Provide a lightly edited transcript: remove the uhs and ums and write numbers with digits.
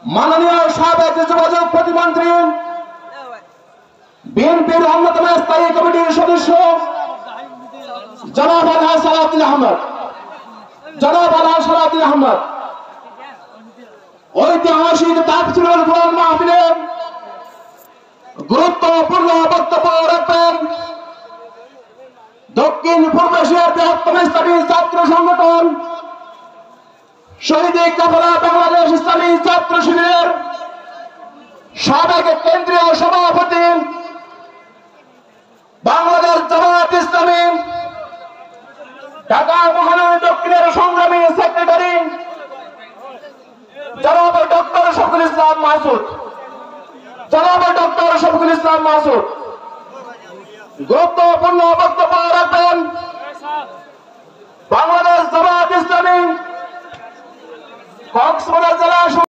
মাননীয় সাবেক যোগাযোগ প্রতিমন্ত্রী বিএনপির অন্যতম স্থায়ী কমিটির সদস্য জনাব আলহাজ সালাউদ্দিন আহমদ ঐতিহাসিক তাফসীরুল কোরআন মাহফিলে গুরুত্বপূর্ণ বক্তব্য রাখবেন দক্ষিণ পূর্ব এশিয়ার বৃহত্তম ইসলামী ছাত্র সংগঠন শহীদ কাফেলা বাংলাদেশ ইসলামী ছাত্র শিবিরের সাবেক কেন্দ্রীয় সভাপতি বাংলাদেশ জামায়াত ইসলামী ঢাকা মহানগর দক্ষিণের সংগ্রামী সেক্রেটারি জনাব ডক্টর শফিকুল ইসলাম মাসুদ গুরুত্বপূর্ণ বক্তব্য রাখবেন বাংলাদেশ জামায়াত ইসলামী কক্সবাজার জেলা